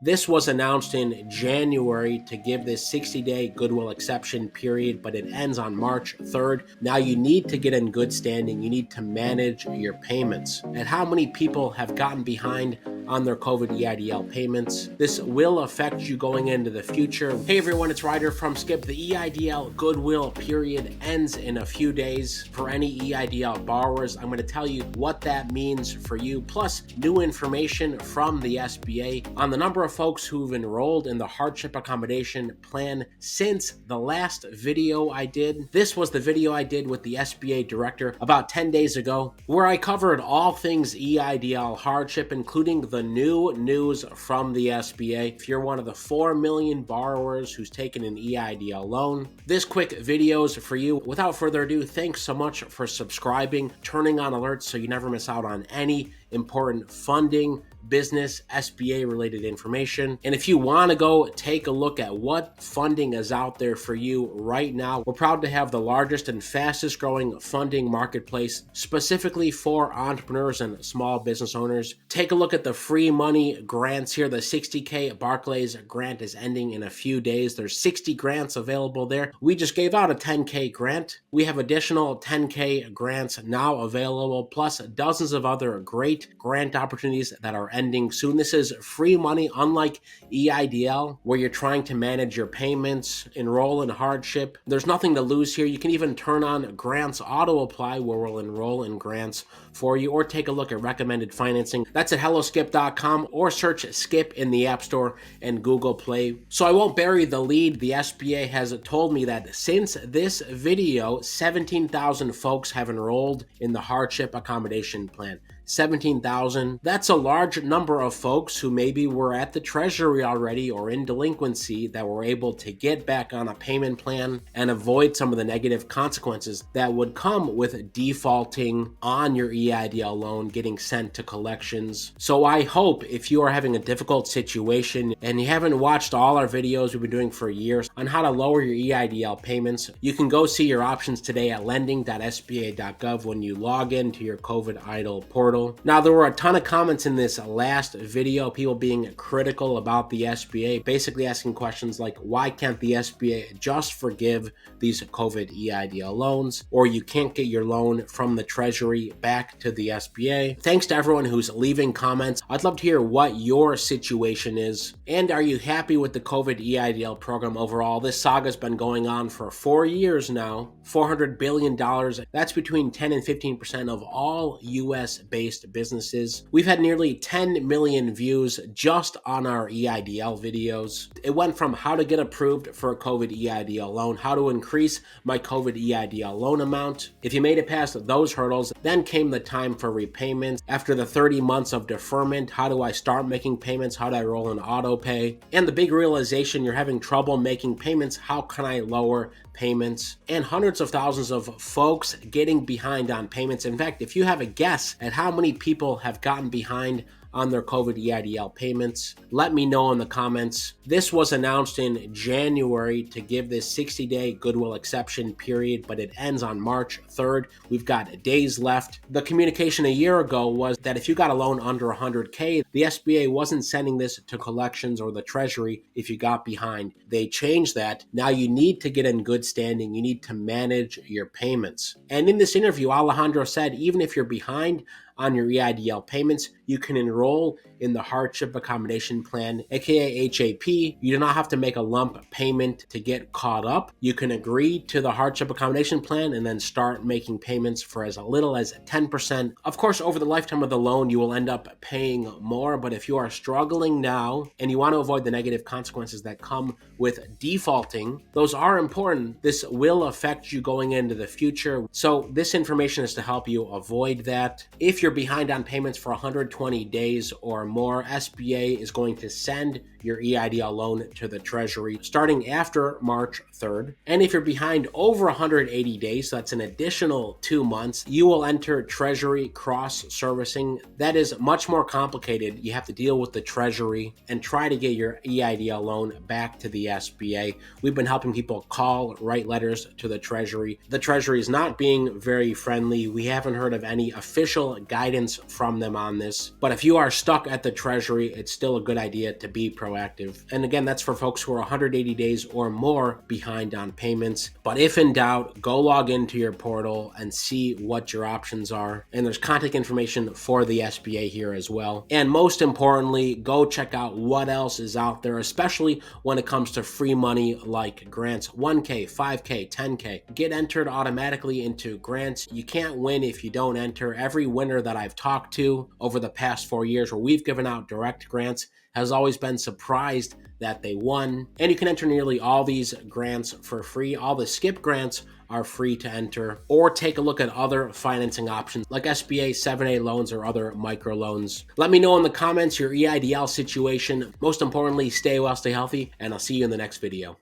This was announced in January to give this 60-day goodwill exception period, but it ends on March 3rd. Now you need to get in good standing. You need to manage your payments. And how many people have gotten behind on their COVID EIDL payments? This will affect you going into the future. Hey everyone, it's Ryder from Skip. The EIDL Goodwill period ends in a few days. For any EIDL borrowers, I'm going to tell you what that means for you, plus new information from the SBA on the number of folks who've enrolled in the Hardship Accommodation Plan since the last video I did. This was the video I did with the SBA director about 10 days ago, where I covered all things EIDL hardship, including the new news from the SBA. If you're one of the 4 million borrowers who's taken an EIDL loan, this quick video is for you. Without further ado, thanks so much for subscribing, turning on alerts so you never miss out on any important funding, business, SBA related information. And if you want to go take a look at what funding is out there for you right now, we're proud to have the largest and fastest growing funding marketplace specifically for entrepreneurs and small business owners. Take a look at the free money grants here. The 60K Barclays grant is ending in a few days. There's 60 grants available there. We just gave out a 10K grant. We have additional 10K grants now available, plus dozens of other great grant opportunities that are ending soon. This is free money, unlike EIDL, where you're trying to manage your payments, enroll in hardship. There's nothing to lose here. You can even turn on grants auto apply, where we'll enroll in grants for you, or take a look at recommended financing. That's at helloskip.com, or search Skip in the App Store and Google Play. So I won't bury the lead. The SBA has told me that since this video, 17,000 folks have enrolled in the Hardship Accommodation Plan. 17,000. That's a large number of folks who maybe were at the Treasury already or in delinquency that were able to get back on a payment plan and avoid some of the negative consequences that would come with defaulting on your EIDL loan, getting sent to collections. So I hope if you are having a difficult situation and you haven't watched all our videos we've been doing for years on how to lower your EIDL payments, you can go see your options today at lending.sba.gov when you log into your COVID EIDL portal. Now, there were a ton of comments in this last video, people being critical about the SBA, basically asking questions like, why can't the SBA just forgive these COVID EIDL loans? Or you can't get your loan from the Treasury back to the SBA. Thanks to everyone who's leaving comments. I'd love to hear what your situation is. And are you happy with the COVID EIDL program overall? This saga's been going on for 4 years now. $400 billion. That's between 10 and 15% of all US-based businesses. We've had nearly 10 million views just on our EIDL videos. It went from how to get approved for a COVID EIDL loan, how to increase my COVID EIDL loan amount. If you made it past those hurdles, then came the time for repayments. After the 30 months of deferment, how do I start making payments? How do I roll in auto pay? And the big realization, you're having trouble making payments. How can I lower payments? And hundreds of thousands of folks getting behind on payments. In fact, if you have a guess at how many people have gotten behind on their COVID EIDL payments, let me know in the comments. This was announced in January to give this 60-day goodwill exception period, but it ends on March 3rd. We've got days left. The communication a year ago was that if you got a loan under 100K, the SBA wasn't sending this to collections or the Treasury if you got behind. They changed that. Now you need to get in good standing. You need to manage your payments. And in this interview, Alejandro said, even if you're behind on your EIDL payments, you can enroll in the Hardship Accommodation Plan, aka HAP. You do not have to make a lump payment to get caught up. You can agree to the Hardship Accommodation Plan and then start making payments for as little as 10%. Of course, over the lifetime of the loan, you will end up paying more, but if you are struggling now and you want to avoid the negative consequences that come with defaulting, those are important. This will affect you going into the future. So this information is to help you avoid that. If you're behind on payments for 120 days or more, SBA is going to send your EIDL loan to the Treasury starting after March 3rd. And if you're behind over 180 days, so that's an additional 2 months, you will enter Treasury cross servicing. That is much more complicated. You have to deal with the Treasury and try to get your EIDL loan back to the SBA. We've been helping people call, write letters to the Treasury. The Treasury is not being very friendly. We haven't heard of any official guidance from them on this. But if you are stuck at the Treasury, it's still a good idea to be proactive. And again, that's for folks who are 180 days or more behind on payments. But if in doubt, go log into your portal and see what your options are. And there's contact information for the SBA here as well. And most importantly, go check out what else is out there, especially when it comes to free money like grants, 1K, 5K, 10K. Get entered automatically into grants. You can't win if you don't enter. Every winner that I've talked to over the past 4 years where we've given out direct grants has always been surprised that they won. And you can enter nearly all these grants for free. All the skip grants are free to enter, or take a look at other financing options like SBA 7A loans or other microloans. Let me know in the comments your EIDL situation. Most importantly, stay well, stay healthy, and I'll see you in the next video.